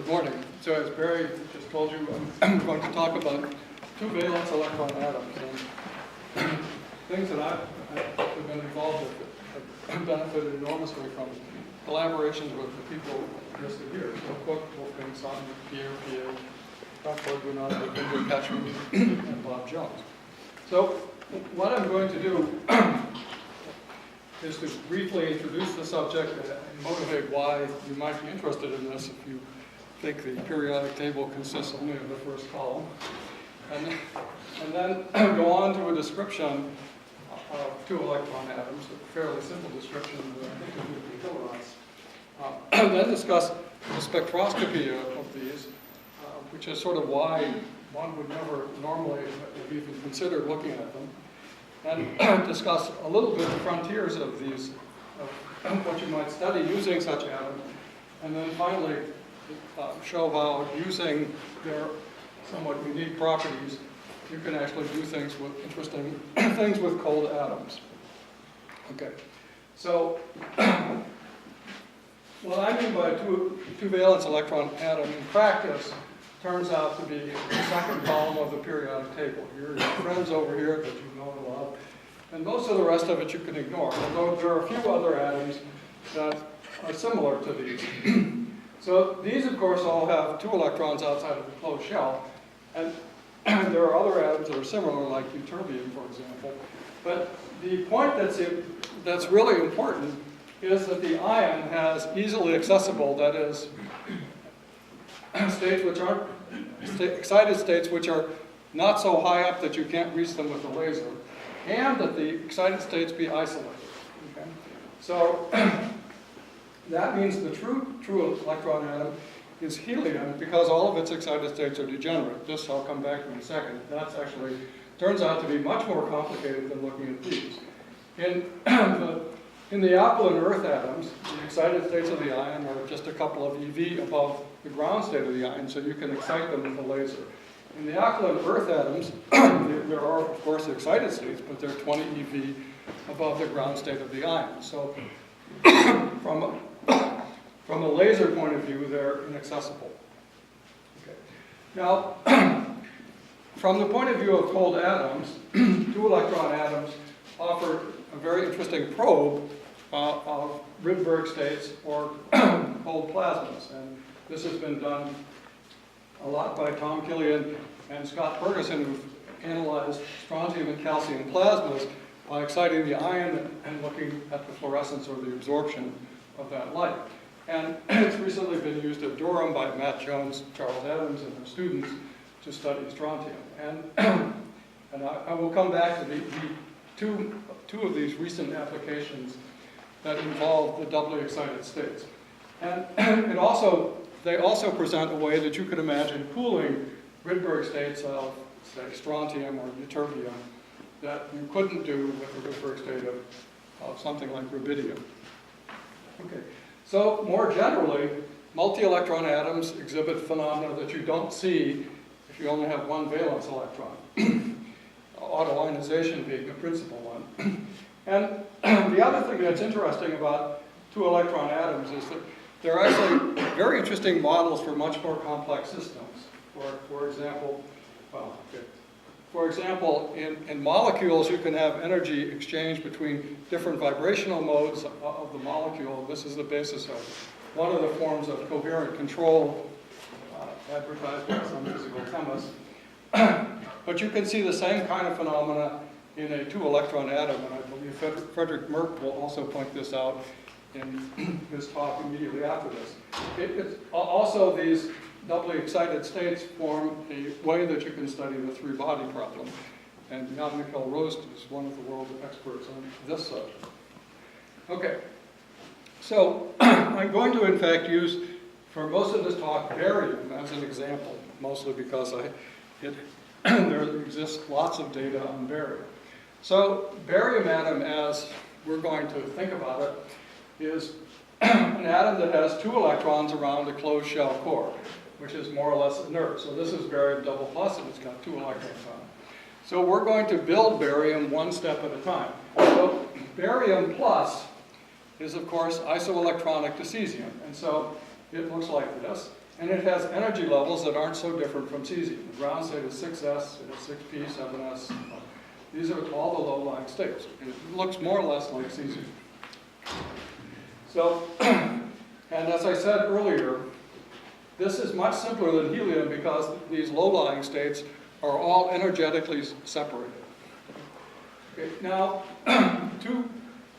morning. So as Barry just told you, I'm going to talk about two valence electron atoms. And things that I've been involved with have benefited enormously from collaborations with the people listed here. So Cook, Wolfgang Sutton, Pierre, Dr. Gunnar, Benjamin Patchman, and Bob Jones. So what I'm going to do is to briefly introduce the subject and motivate why you might be interested in this if you think the periodic table consists only of the first column. And then go on to a description of two electron atoms, a fairly simple description that I think is nuclear. Then discuss the spectroscopy of these, which is sort of why one would never normally have even considered looking at them. And discuss a little bit the frontiers of these, of what you might study using such atoms. And then finally show how using their somewhat unique properties, you can actually do things with interesting things with cold atoms. Okay, so what I mean by two valence electron atom in practice turns out to be the second column of the periodic table. Here are your friends over here that you know and love. And most of the rest of it you can ignore, although there are a few other atoms that are similar to these. So these, of course, all have two electrons outside of the closed shell. And there are other atoms that are similar, like ytterbium, for example. But the point that's really important is that the ion has easily accessible, that is, states which aren't, excited states which are not so high up that you can't reach them with a laser, and that the excited states be isolated. Okay? So that means the true electron atom is helium because all of its excited states are degenerate. This I'll come back to in a second. That's actually turns out to be much more complicated than looking at these. In the alkaline earth atoms, the excited states of the ion are just a couple of eV above the ground state of the ion, so you can excite them with a laser. In the alkaline earth atoms, there are, of course, the excited states, but they're 20 eV above the ground state of the ion. So from a laser point of view, they're inaccessible. Okay. Now, from the point of view of cold atoms, two electron atoms offer a very interesting probe of Rydberg states or cold plasmas. And this has been done a lot by Tom Killian and Scott Ferguson, who've analyzed strontium and calcium plasmas by exciting the ion and looking at the fluorescence or the absorption of that light. And it's recently been used at Durham by Matt Jones, Charles Adams, and their students to study strontium. And I will come back to the two of these recent applications that involve the doubly excited states. And they also present a way that you could imagine cooling Rydberg states of, say, strontium or ytterbium that you couldn't do with the Rydberg state of something like rubidium. Okay. So more generally, multi-electron atoms exhibit phenomena that you don't see if you only have one valence electron. Autoionization being a principal one. And the other thing that's interesting about two electron atoms is that they're actually very interesting models for much more complex systems. For example, in molecules, you can have energy exchange between different vibrational modes of the molecule. This is the basis of one of the forms of coherent control advertised by some physical chemists. But you can see the same kind of phenomena in a two-electron atom, and I believe Frederick Merck will also point this out in his talk immediately after this. It's also, these doubly excited states form a way that you can study the three-body problem. And Jan-Michael Rost is one of the world experts on this subject. Okay, so I'm going to, in fact, use, for most of this talk, barium as an example, mostly because there exists lots of data on barium. So barium atom, as we're going to think about it, is an atom that has two electrons around a closed shell core, which is more or less inert. So this is barium double plus, and it's got two electrons on it. So we're going to build barium one step at a time. So barium plus is, of course, isoelectronic to cesium. And so it looks like this. And it has energy levels that aren't so different from cesium. The ground state is 6s, it is 6p, 7s. These are all the low-lying states. It looks more or less like cesium. So, and as I said earlier, this is much simpler than helium because these low-lying states are all energetically separated. Okay, now, to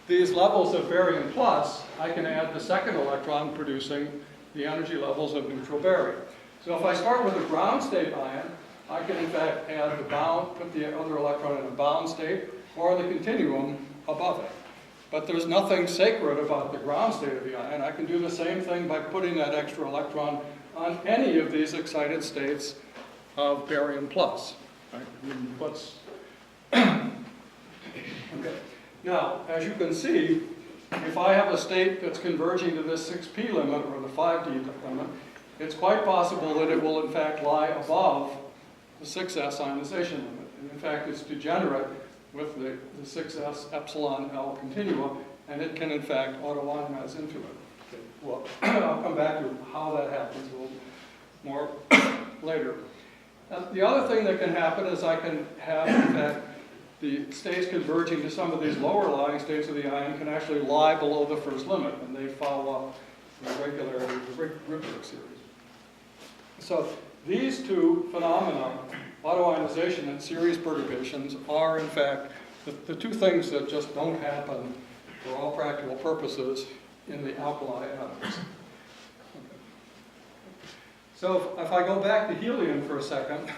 these levels of barium plus, I can add the second electron producing the energy levels of neutral barium. So if I start with a ground state ion, I can in fact add the bound, put the other electron in a bound state or the continuum above it. But there's nothing sacred about the ground state of the ion. I can do the same thing by putting that extra electron on any of these excited states of barium plus. Right? Okay. Now, as you can see, if I have a state that's converging to this 6p limit or the 5d limit, it's quite possible that it will in fact lie above the 6s ionization limit. And in fact, it's degenerate with the 6s epsilon L continua, and it can in fact auto-ionize into it. Okay. Well, I'll come back to how that happens a little more later. The other thing that can happen is I can have, in fact, the states converging to some of these lower lying states of the ion can actually lie below the first limit, and they follow up the regularity of the Rydberg series. So these two phenomena, autoionization and series perturbations, are in fact the two things that just don't happen for all practical purposes in the alkali atoms. Okay. So if I go back to helium for a second,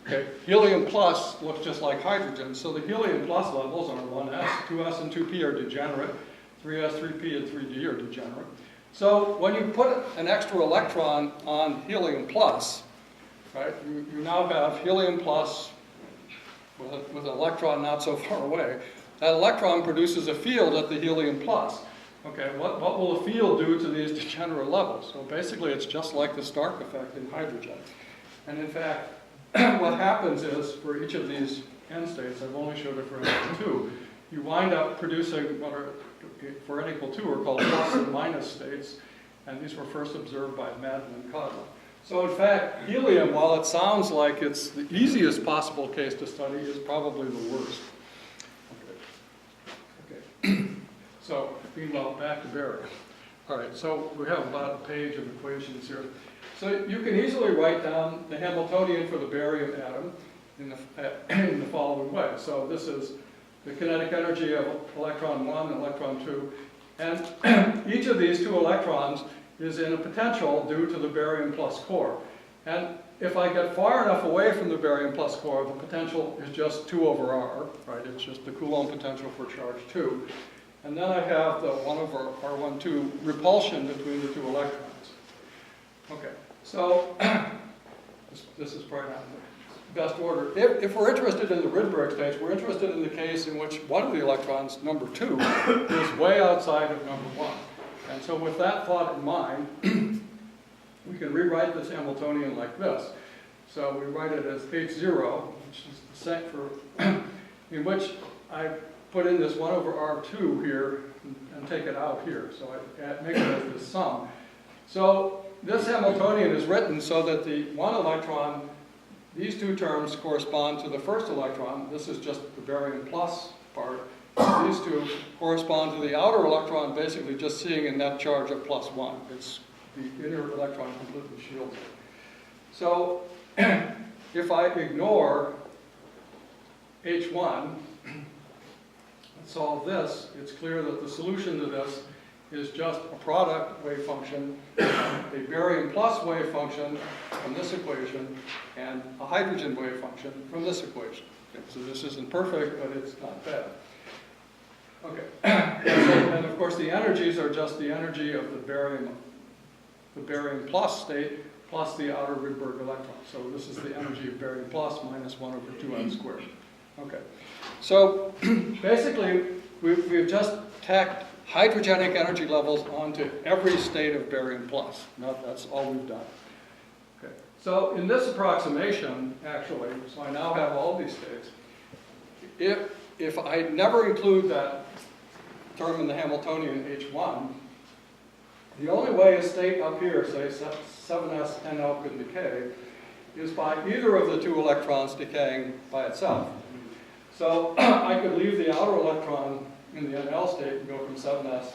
okay, helium plus looks just like hydrogen, so the helium plus levels are 1s, 2s and 2p are degenerate, 3s, 3p, and 3d are degenerate. So when you put an extra electron on helium plus, right, you now have helium plus with an electron not so far away. That electron produces a field at the helium plus. Okay, what will the field do to these degenerate levels? So basically it's just like the Stark effect in hydrogen. And in fact, what happens is, for each of these n states, I've only showed it for n equal 2, you wind up producing what are, for n equal 2, are called plus and minus states, and these were first observed by Madden and Codlin. So in fact, helium, while it sounds like it's the easiest possible case to study, is probably the worst. Okay. So, meanwhile, back to barium. All right, so we have about a page of equations here. So you can easily write down the Hamiltonian for the barium atom in the following way. So this is the kinetic energy of electron 1 and electron 2. And each of these two electrons is in a potential due to the barium plus core. And if I get far enough away from the barium plus core, the potential is just 2 over r, right? It's just the Coulomb potential for charge 2. And then I have the 1 over r12 repulsion between the two electrons. Okay, so this is probably not the best order. If we're interested in the Rydberg states, we're interested in the case in which one of the electrons, number 2, is way outside of number 1. And so with that thought in mind, we can rewrite this Hamiltonian like this. So we write it as H0, which is the set for, in which I put in this 1 over r2 here and take it out here. So I make it as this sum. So this Hamiltonian is written so that the one electron, these two terms correspond to the first electron. This is just the barium plus part. These two correspond to the outer electron, basically just seeing a net charge of +1. It's the inner electron completely shields it. So if I ignore H1 and solve this, it's clear that the solution to this is just a product wave function, a barium plus wave function from this equation, and a hydrogen wave function from this equation. Okay, so this isn't perfect, but it's not bad. Okay, and of course the energies are just the energy of the barium plus state plus the outer Rydberg electron. So this is the energy of barium plus minus 1 over 2n squared. Okay, so basically we've just tacked hydrogenic energy levels onto every state of barium plus. Now that's all we've done. Okay, so in this approximation, actually, so I now have all these states. If I never include that term in the Hamiltonian H1, The only way a state up here, say 7s-NL, could decay is by either of the two electrons decaying by itself. So I could leave the outer electron in the NL state and go from 7s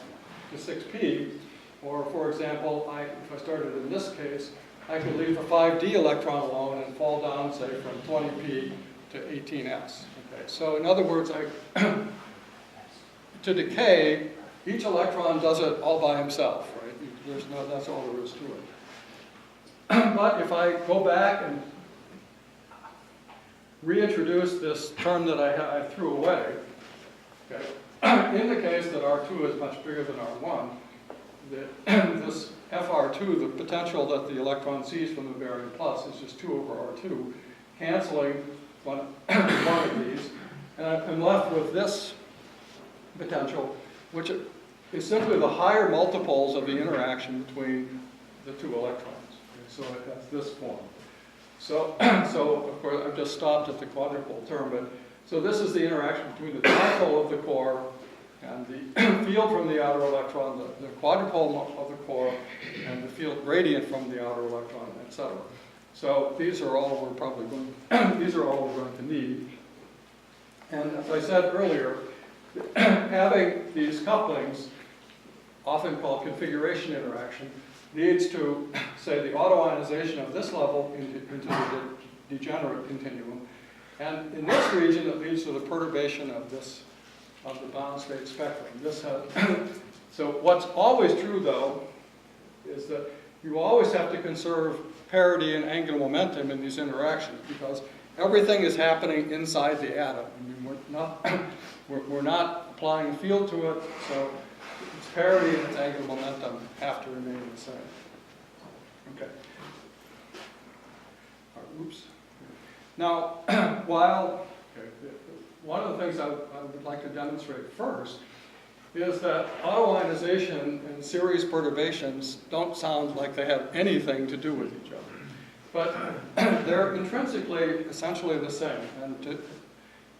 to 6p, or for example, if I started in this case, I could leave the 5d electron alone and fall down, say, from 20p to 18s. Okay, so in other words, to decay, each electron does it all by himself, right? That's all there is to it. But if I go back and reintroduce this term that I threw away, okay, in the case that R2 is much bigger than R1, this FR2, the potential that the electron sees from the barium plus, is just 2 over R2, canceling one of these. And I'm left with this potential, which is simply the higher multiples of the interaction between the two electrons. Okay, so it has this form. So of course, I've just stopped at the quadrupole term, but so this is the interaction between the dipole of the core and the field from the outer electron, the quadrupole of the core, and the field gradient from the outer electron, etc. So these are all we're probably going. These are all we're going to need. And as I said earlier, having these couplings, often called configuration interaction, leads to, say, the autoionization of this level into the degenerate continuum. And in this region, it leads to the perturbation of the bound state spectrum. So what's always true, though, is that you always have to conserve parity and angular momentum in these interactions, because everything is happening inside the atom. I mean, we're not applying a field to it, so its parity and its angular momentum have to remain the same. Okay. Oops. Now, one of the things I would like to demonstrate first is that autoionization and series perturbations don't sound like they have anything to do with each other. But they're intrinsically essentially the same.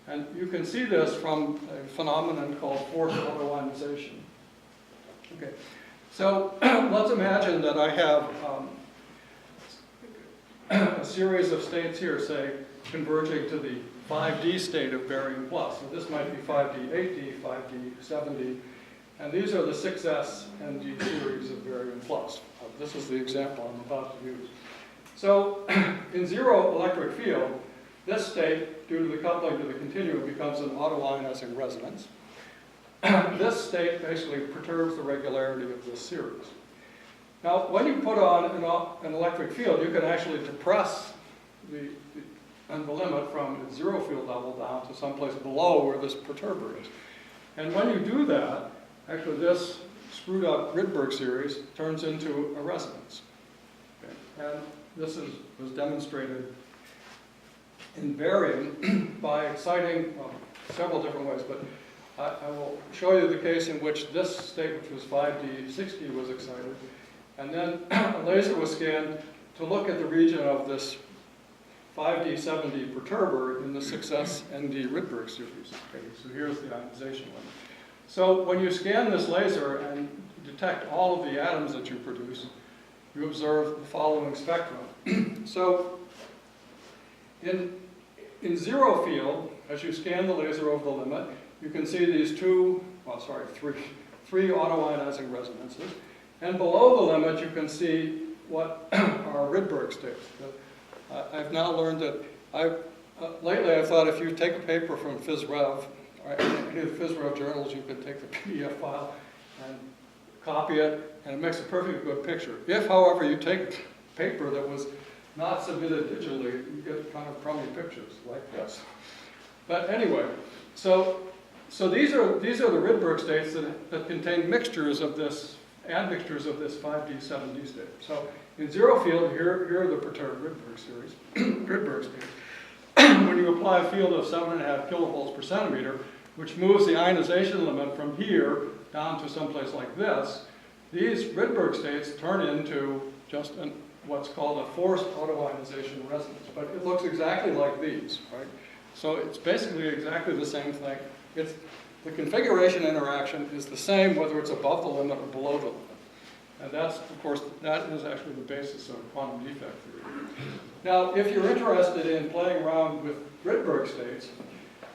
And you can see this from a phenomenon called forced autoionization. Okay. So let's imagine that I have a series of states here, say, converging to the 5D state of barium plus. So this might be 5D 8D, 5D 7D, and these are the 6s and D series of barium plus. This is the example I'm about to use. So in zero electric field, this state, due to the coupling to the continuum, becomes an autoionizing resonance. This state basically perturbs the regularity of this series. Now, when you put on an electric field, you can actually depress the limit from the zero field level down to someplace below where this perturber is. And when you do that, actually this screwed up Rydberg series turns into a resonance. Okay. And this was demonstrated in barium by exciting, several different ways, but I will show you the case in which this state, which was 5D 60, was excited. And then a laser was scanned to look at the region of this 5D 7D perturber in the 6s ND Rydberg series. Okay, so here's the ionization limit. So when you scan this laser and detect all of the atoms that you produce, you observe the following spectrum. So in zero field, as you scan the laser over the limit, you can see these three autoionizing resonances. And below the limit, you can see what are Rydberg states. I've now learned that lately I thought if you take a paper from PhysRev, or any of the PhysRev journals, you can take the PDF file and copy it, and it makes a perfectly good picture. If, however, you take paper that was not submitted digitally, you get kind of crummy pictures like this. But anyway, so these are the Rydberg states that contain mixtures of this, admixtures of this 5D 7D state. So in zero field, here are the perturbed Rydberg series, Rydberg states. When you apply a field of 7.5 kilovolts per centimeter, which moves the ionization limit from here down to someplace like this, these Rydberg states turn into just what's called a forced autoionization resonance. But it looks exactly like these, right? So it's basically exactly the same thing. The configuration interaction is the same whether it's above the limit or below the limit. And that's, of course, that is actually the basis of quantum defect theory. Now, if you're interested in playing around with Rydberg states,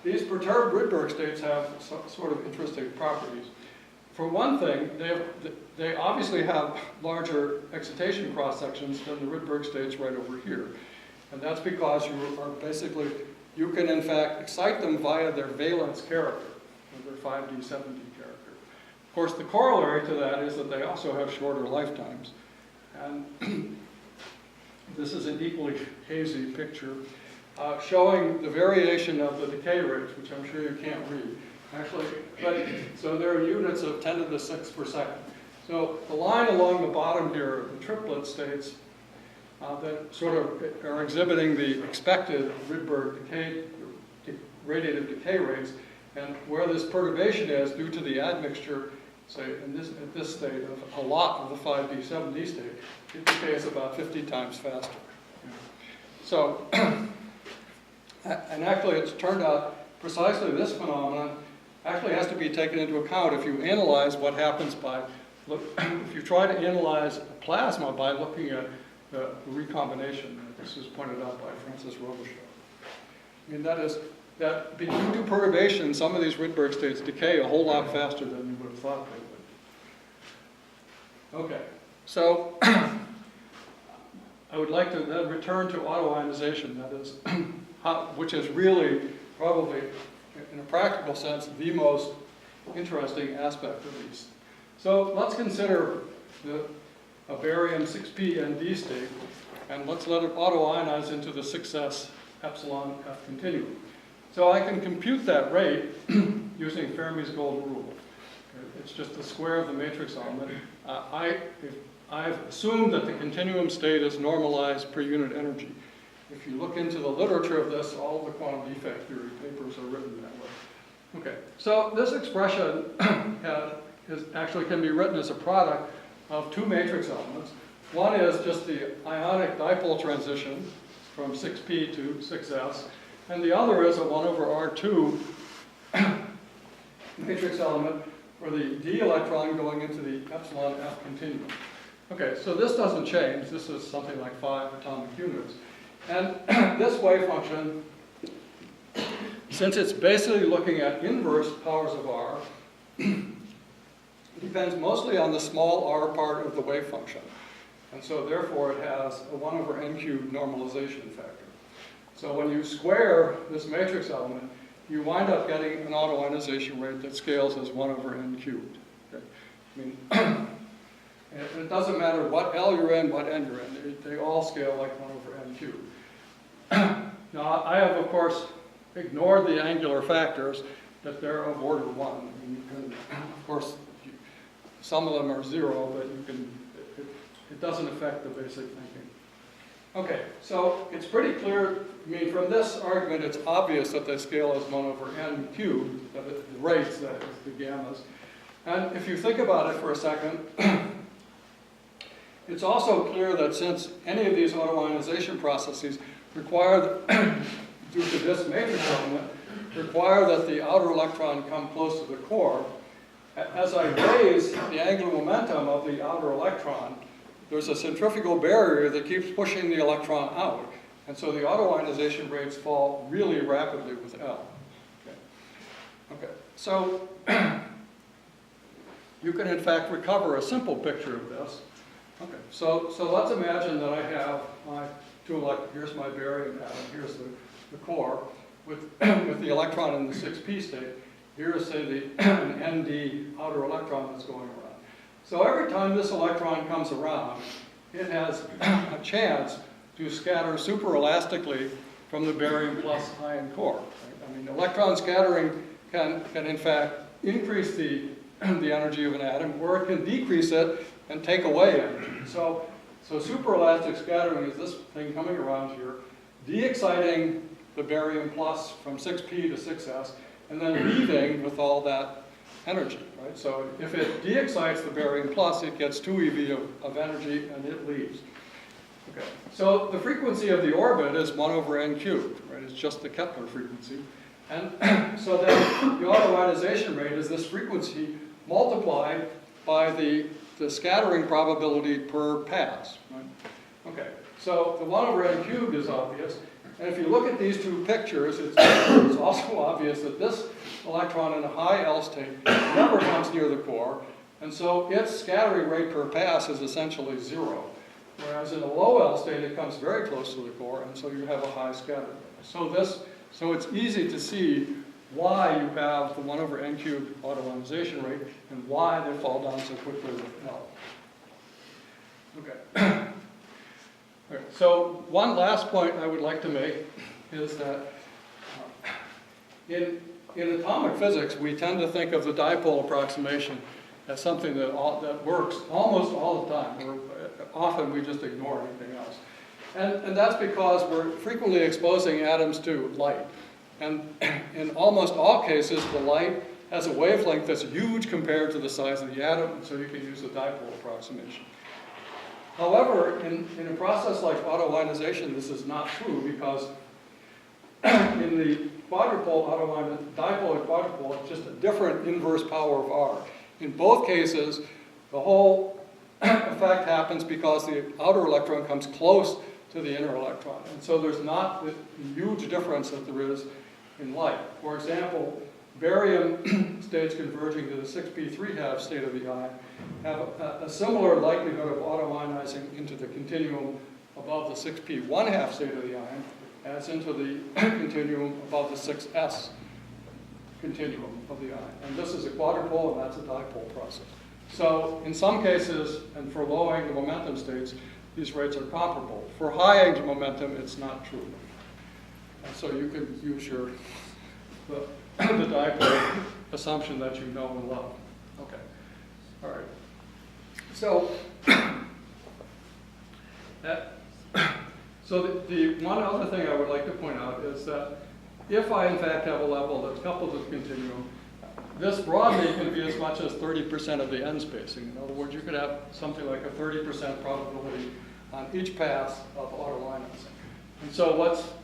these perturbed Rydberg states have sort of interesting properties. For one thing, they obviously have larger excitation cross-sections than the Rydberg states right over here. And that's because you can in fact excite them via their valence character, their 5D, 7D character. Of course, the corollary to that is that they also have shorter lifetimes. And this is an equally hazy picture showing the variation of the decay rates, which I'm sure you can't read. Actually, so there are units of 10 to the 6th per second. So the line along the bottom here, the triplet states that sort of are exhibiting the expected Rydberg radiative decay rates, and where this perturbation is due to the admixture, say at this state of a lot of the 5D, 7D state, it decays about 50 times faster. So, and actually it's turned out precisely this phenomenon actually has to be taken into account if you analyze what happens if you try to analyze a plasma by looking at the recombination. This is pointed out by Francis Robichaud. I mean, that is, that due to perturbation, some of these Rydberg states decay a whole lot faster than you would have thought they would. Okay, so I would like to then return to autoionization, that is, which is really probably, in a practical sense, the most interesting aspect of these. So let's consider a barium 6p ND state, and let's let it autoionize into the 6s epsilon F continuum. So I can compute that rate using Fermi's golden rule. It's just the square of the matrix element. I've assumed that the continuum state is normalized per unit energy. If you look into the literature of this, all the quantum defect theory papers are written that way. Okay, so this expression actually can be written as a product of two matrix elements. One is just the ionic dipole transition from 6p to 6s, and the other is a 1 over R2 matrix element for the d electron going into the epsilon F continuum. Okay, so this doesn't change. This is something like 5 atomic units. And this wave function, since it's basically looking at inverse powers of r, depends mostly on the small r part of the wave function. And so therefore it has a 1 over n cubed normalization factor. So when you square this matrix element, you wind up getting an autoionization rate that scales as 1 over n cubed. Okay? I mean, it doesn't matter what L you're in, what n you're in. They all scale like 1 over n cubed. Now, I have, of course, ignored the angular factors, that they're of order 1. And you can, of course, some of them are 0, but you can, it doesn't affect the basic thinking. Okay, so it's pretty clear, I mean, from this argument, it's obvious that they scale as 1 over n cubed, the rates, that is, the gammas. And if you think about it for a second, it's also clear that since any of these autoionization processes require, due to this matrix element, require that the outer electron come close to the core, as I raise the angular momentum of the outer electron, there's a centrifugal barrier that keeps pushing the electron out. And so the autoionization rates fall really rapidly with L. Okay. So you can in fact recover a simple picture of this. Okay. So let's imagine that I have my here's my barium atom, here's the core, with the electron in the 6p state. Here's, say, an ND outer electron that's going around. So every time this electron comes around, it has a chance to scatter superelastically from the barium plus ion core. Right? I mean, electron scattering can in fact increase the energy of an atom, or it can decrease it and take away energy. So superelastic scattering is this thing coming around here, de-exciting the barium plus from 6p to 6s, and then leaving with all that energy, right? So if it de-excites the barium plus, it gets 2 eV of energy, and it leaves. Okay. So the frequency of the orbit is 1 over n cubed, right? It's just the Kepler frequency. And so then the autoionization rate is this frequency multiplied by the the scattering probability per pass. Right? Okay, so the 1 over n cubed is obvious. And if you look at these two pictures, it's also obvious that this electron in a high L state never comes near the core, and so its scattering rate per pass is essentially 0. Whereas in a low L state, it comes very close to the core, and so you have a high scattering rate. So it's easy to see why you have the 1 over n cubed autoionization rate and why they fall down so quickly with L. Okay. Okay. So one last point I would like to make is that in atomic physics, we tend to think of the dipole approximation as something that works almost all the time, or often we just ignore anything else. And that's because we're frequently exposing atoms to light. And in almost all cases, the light has a wavelength that's huge compared to the size of the atom, so you can use the dipole approximation. However, in a process like autoionization, this is not true because in the dipole and quadrupole, it's just a different inverse power of R. In both cases, the whole effect happens because the outer electron comes close to the inner electron. And so there's not the huge difference that there is in light. For example, barium states converging to the 6p3½ state of the ion have a similar likelihood of autoionizing into the continuum above the 6p1½ state of the ion as into the continuum above the 6s continuum of the ion. And this is a quadrupole and that's a dipole process. So in some cases, and for low angular momentum states, these rates are comparable. For high angular momentum, it's not true. And so you could use the dipole assumption that you know and love. Okay. All right. So, the one other thing I would like to point out is that if I in fact have a level that's coupled with continuum, this broadly can be as much as 30% of the n spacing. In other words, you could have something like a 30% probability on each pass of autoionizing. And so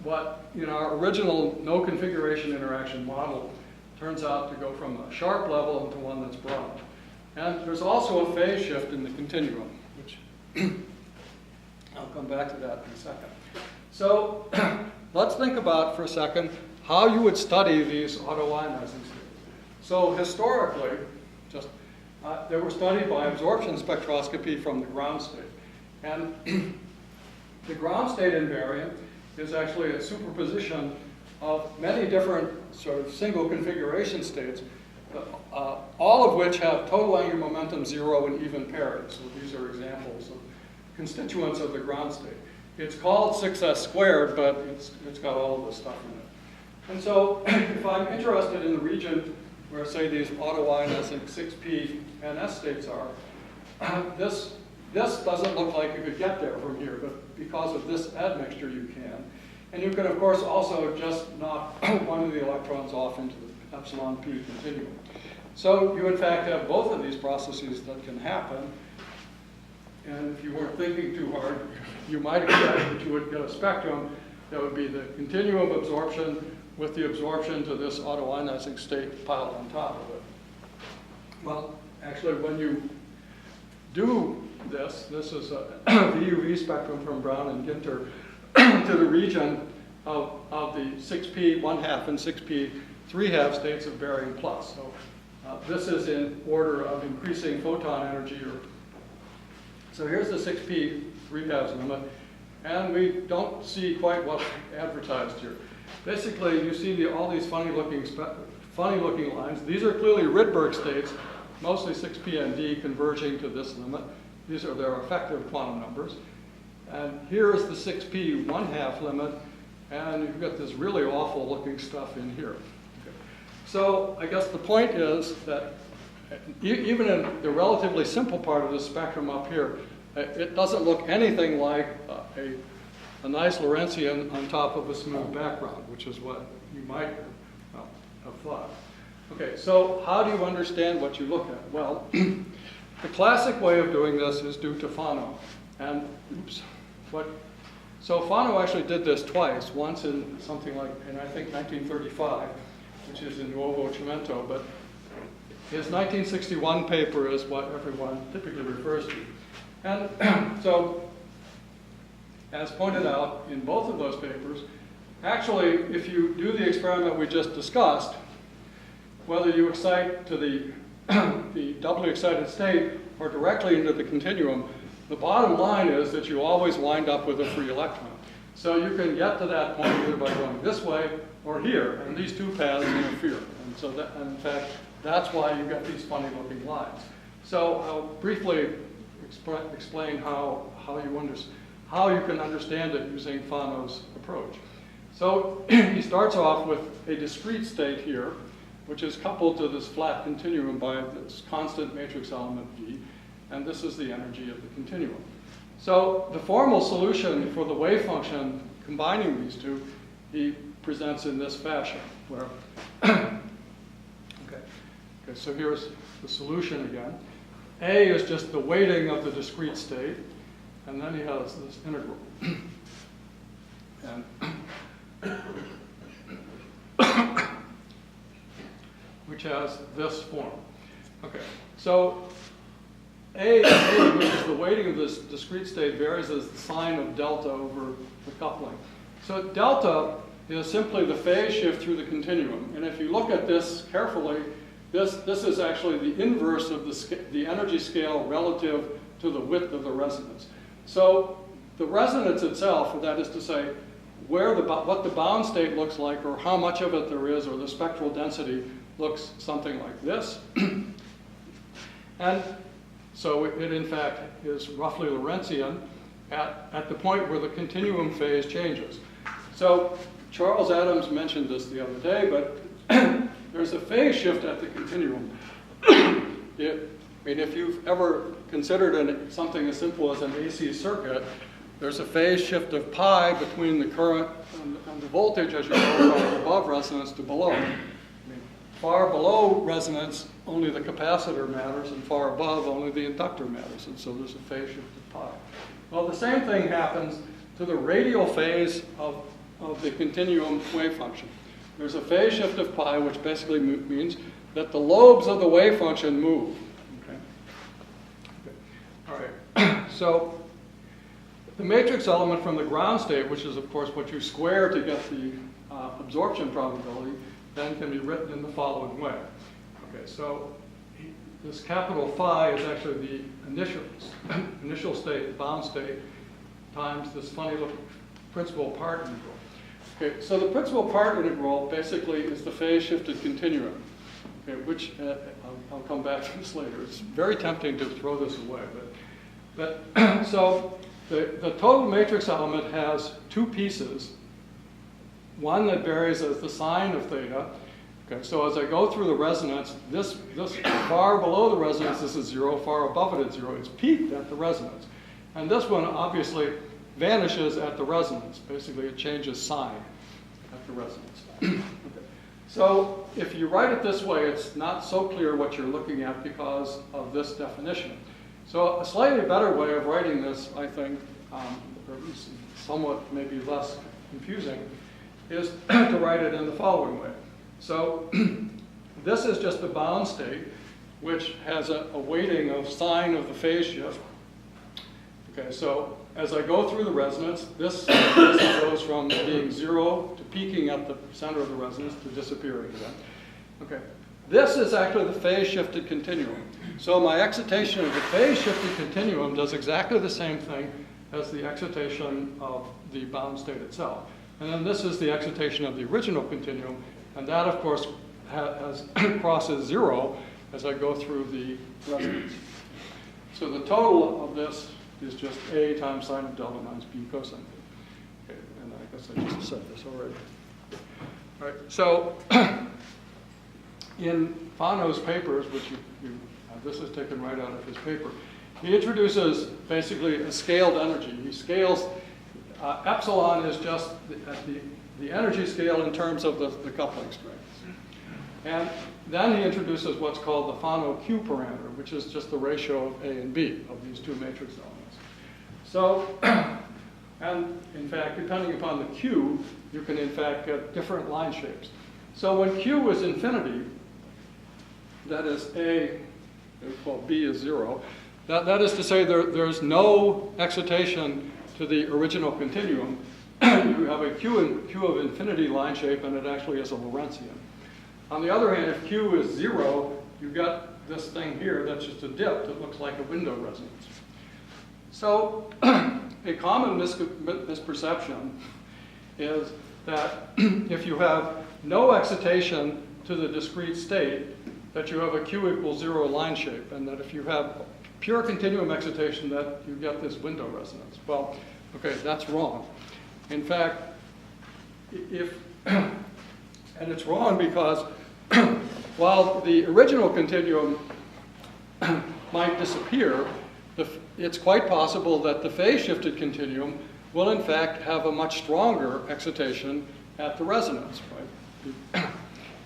what in our original no configuration interaction model turns out to go from a sharp level into one that's broad. And there's also a phase shift in the continuum, which I'll come back to that in a second. So let's think about for a second how you would study these autoionizing states. So historically, they were studied by absorption spectroscopy from the ground state. And the ground state in barium is actually a superposition of many different sort of single configuration states, all of which have total angular momentum 0 and even parity. So these are examples of constituents of the ground state. It's called 6s squared, but it's got all of this stuff in it. And so if I'm interested in the region where, say, these autoionizing 6p and s states are, this doesn't look like you could get there from here, but because of this admixture, you can. And you can, of course, also just knock one of the electrons off into the epsilon p continuum. So you, in fact, have both of these processes that can happen. And if you weren't thinking too hard, you might expect that you would get a spectrum that would be the continuum absorption with the absorption to this autoionizing state piled on top of it. Well, actually, when you do this is a VUV spectrum from Brown and Ginter to the region of the 6p1½ and 6p3½ states of barium plus. So this is in order of increasing photon energy. So here's the 6p3½ limit, and we don't see quite what's advertised here. Basically, you see all these funny-looking lines. These are clearly Rydberg states, mostly 6p and d converging to this limit. These are their effective quantum numbers. And here is the 6p1½ limit, and you've got this really awful looking stuff in here. Okay. So I guess the point is that even in the relatively simple part of the spectrum up here, it doesn't look anything like a nice Lorentzian on top of a smooth background, which is what you might have thought. Okay, so how do you understand what you look at? Well, the classic way of doing this is due to Fano. And so Fano actually did this twice, once in something like, in I think 1935, which is in Nuovo Cimento, but His 1961 paper is what everyone typically refers to. And so, as pointed out in both of those papers, actually, if you do the experiment we just discussed, whether you excite to the, the doubly excited state or directly into the continuum, the bottom line is that you always wind up with a free electron. So you can get to that point either by going this way or here, and these two paths interfere. And so that, and in fact, that's why you get these funny looking lines. So I'll briefly explain how you can understand it using Fano's approach. So he starts off with a discrete state here, which is coupled to this flat continuum by this constant matrix element V, and this is the energy of the continuum. So the formal solution for the wave function combining these two, he presents in this fashion, where, okay, so here's the solution again. A is just the weighting of the discrete state, and then he has this integral. And which has this form. Okay, so A, which is the weighting of this discrete state, varies as the sign of delta over the coupling. So delta is simply the phase shift through the continuum. And if you look at this carefully, this is actually the inverse of the energy scale relative to the width of the resonance. So the resonance itself, or that is to say, what the bound state looks like, or how much of it there is, or the spectral density, looks something like this. And so it in fact is roughly Lorentzian at the point where the continuum phase changes. So Charles Adams mentioned this the other day, but there's a phase shift at the continuum. If you've ever considered something as simple as an AC circuit, there's a phase shift of pi between the current and the voltage as you go from above resonance to below. Far below resonance, only the capacitor matters, and far above, only the inductor matters. And so there's a phase shift of pi. Well, the same thing happens to the radial phase of the continuum wave function. There's a phase shift of pi, which basically means that the lobes of the wave function move. Okay? All right. So the matrix element from the ground state, which is, of course, what you square to get the absorption probability, then can be written in the following way. Okay, so this capital phi is actually the initial state, the bound state, times this funny little principal part integral. Okay, so the principal part integral basically is the phase shifted continuum, okay, which I'll come back to this later. It's very tempting to throw this away, but so the total matrix element has two pieces. One that varies as the sine of theta. Okay, so as I go through the resonance, this far below the resonance, this is 0, far above it, it's 0. It's peaked at the resonance. And this one obviously vanishes at the resonance. Basically, it changes sign at the resonance. Okay. So if you write it this way, it's not so clear what you're looking at because of this definition. So a slightly better way of writing this, I think, or at least somewhat maybe less confusing, is to write it in the following way. So this is just the bound state, which has a weighting of sine of the phase shift. Okay, so as I go through the resonance, this goes from being 0 to peaking at the center of the resonance to disappearing again. Okay, this is actually the phase shifted continuum. So my excitation of the phase shifted continuum does exactly the same thing as the excitation of the bound state itself. And then this is the excitation of the original continuum, and that, of course, crosses 0 as I go through the resonance. So the total of this is just A times sine of delta minus B cosine. Okay, and I guess I just said this already. All right, so in Fano's papers, which this is taken right out of his paper, he introduces basically a scaled energy. He scales. Epsilon is just the energy scale in terms of the coupling strengths. And then he introduces what's called the Fano Q parameter, which is just the ratio of A and B of these two matrix elements. So, and in fact, depending upon the Q, you can in fact get different line shapes. So when Q is infinity, that is A, well, B is 0. That is to say there's no excitation to the original continuum. You have a Q of infinity line shape, and it actually is a Lorentzian. On the other hand, if Q is 0, you've got this thing here that's just a dip that looks like a window resonance. So a common misperception is that if you have no excitation to the discrete state, that you have a Q equals 0 line shape, and that if you have pure continuum excitation, that you get this window resonance. Well, okay, that's wrong. In fact, and it's wrong because while the original continuum might disappear, it's quite possible that the phase-shifted continuum will in fact have a much stronger excitation at the resonance, right?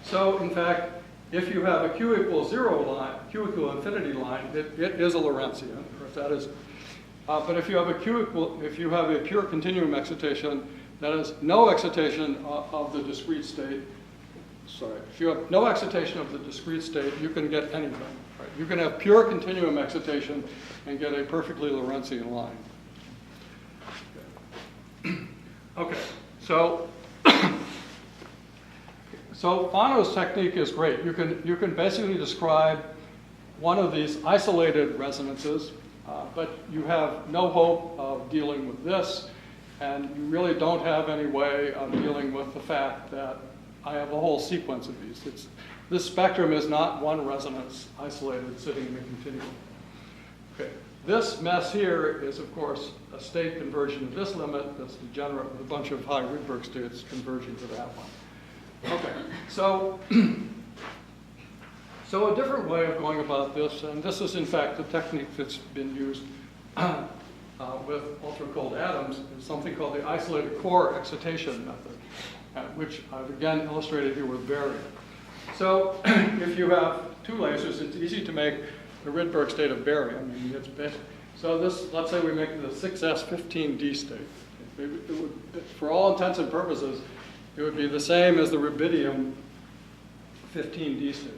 So in fact, if you have a Q equals 0 line, Q equal infinity line, it is a Lorentzian, or if that is. But if you have a pure continuum excitation, that is no excitation of the discrete state. Sorry, if you have no excitation of the discrete state, you can get anything. Right? You can have pure continuum excitation and get a perfectly Lorentzian line. Okay, so Fano's technique is great. You can basically describe one of these isolated resonances, but you have no hope of dealing with this, and you really don't have any way of dealing with the fact that I have a whole sequence of these. This spectrum is not one resonance isolated sitting in a continuum. Okay. This mess here is, of course, a state conversion of this limit that's degenerate with a bunch of high Rydberg states converging to that one. Okay, so a different way of going about this, and this is in fact the technique that's been used with ultra-cold atoms, is something called the isolated core excitation method, which I've again illustrated here with barium. So if you have two lasers, it's easy to make the Rydberg state of barium. I mean, it's basic. So this, let's say we make the 6s15d state. It would, for all intents and purposes, it would be the same as the rubidium 15d state.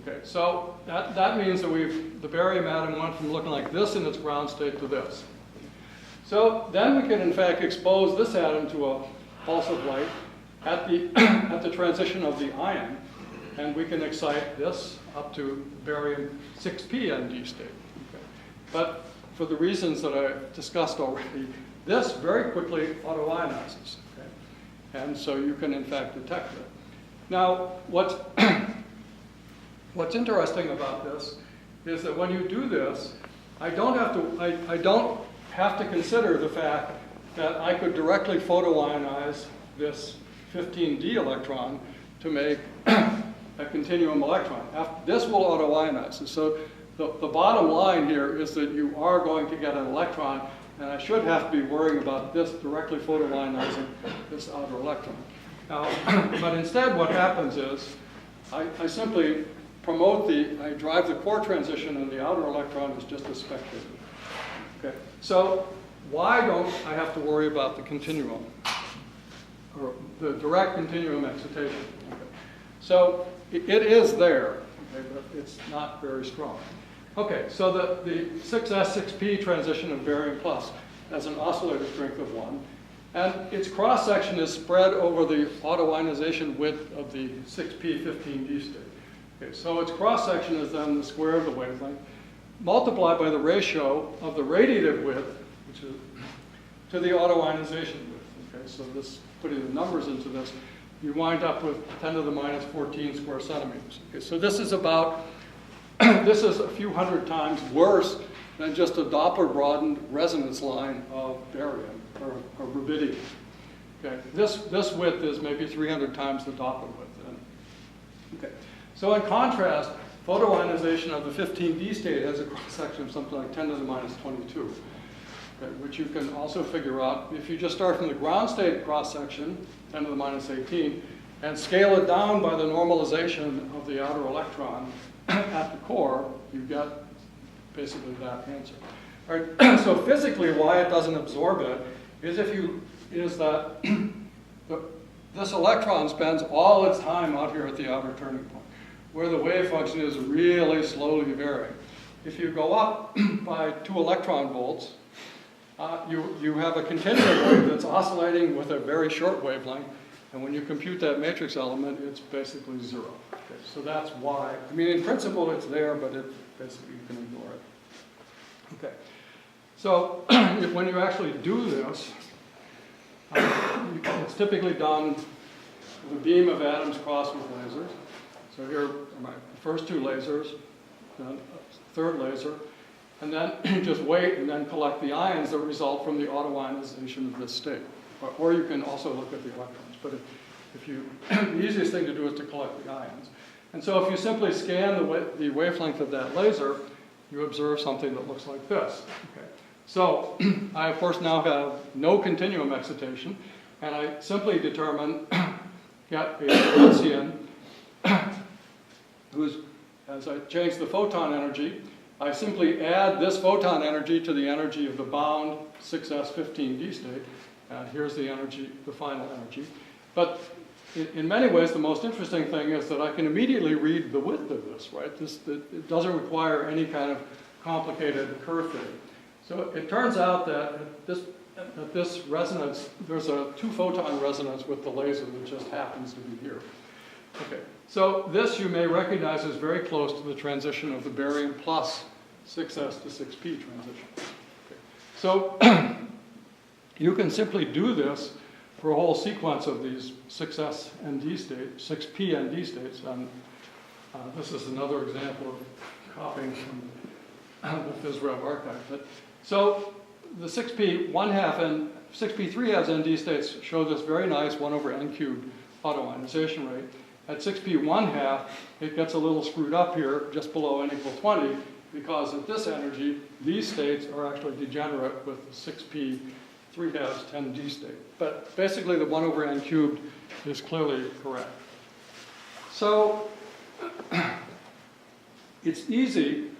Okay, so that means that the barium atom went from looking like this in its ground state to this. So then we can in fact expose this atom to a pulse of light at the transition of the ion, and we can excite this up to barium 6p nd state. Okay. But for the reasons that I discussed already, this very quickly autoionizes. Okay? And so you can in fact detect it. Now, what's interesting about this is that when you do this, I don't have to consider the fact that I could directly photoionize this 15d electron to make a continuum electron. This will autoionize. And so the bottom line here is that you are going to get an electron, and I should have to be worrying about this directly photoionizing this outer electron. Now, but instead what happens is I simply I drive the core transition, and the outer electron is just a spectator. Okay. So why don't I have to worry about the continuum, or the direct continuum excitation? Okay. So it is there, okay, but it's not very strong. Okay, so the 6s6p transition of barium plus has an oscillator strength of 1, and its cross-section is spread over the autoionization width of the 6p15d state. Okay, so its cross-section is then the square of the wavelength, multiplied by the ratio of the radiative width, which is to the autoionization width. Okay, so this, putting the numbers into this, you wind up with 10 to the minus 14 square centimeters. Okay, so this is about, this is a few hundred times worse than just a Doppler broadened resonance line of barium or rubidium. Okay, this width is maybe 300 times the Doppler width. Okay, so in contrast, photoionization of the 15d state has a cross-section of something like 10 to the minus 22, okay, which you can also figure out if you just start from the ground state cross-section, 10 to the minus 18, and scale it down by the normalization of the outer electron at the core, you get basically that answer. All right, so physically why it doesn't absorb it is that this electron spends all its time out here at the outer turning point. where the wave function is really slowly varying. If you go up by 2 electron volts, you have a continuum wave that's oscillating with a very short wavelength, and when you compute that matrix element, it's basically 0. Okay, so that's why. I mean, in principle, it's there, but basically you can ignore it. Okay. So when you actually do this, it's typically done with a beam of atoms crossed with lasers. So here are my first 2 lasers, then a third laser, and then just wait and then collect the ions that result from the autoionization of this state. Or you can also look at the electrons. But the easiest thing to do is to collect the ions. And so if you simply scan the wavelength of that laser, you observe something that looks like this. Okay. So I, of course, now have no continuum excitation, and I simply determine, get a Lorentzian, who's, as I change the photon energy, I simply add this photon energy to the energy of the bound 6s15d state, and here's the energy, the final energy. But in many ways, the most interesting thing is that I can immediately read the width of this, right? It doesn't require any kind of complicated curve fitting. So it turns out that at this resonance, there's a 2-photon resonance with the laser that just happens to be here. Okay, so this you may recognize as very close to the transition of the barium plus 6s to 6p transition. Okay. So you can simply do this for a whole sequence of these 6s and d states, 6p and d states, and this is another example of copying from the PhysRev archive. But, so the 6p 1/2 and 6p 3/2 ND states show this very nice 1 over n cubed autoionization rate. At 6p 1/2, it gets a little screwed up here, just below n equal 20, because at this energy, these states are actually degenerate with the 6p 3/2 10d state. But basically, the 1 over n cubed is clearly correct. So it's easy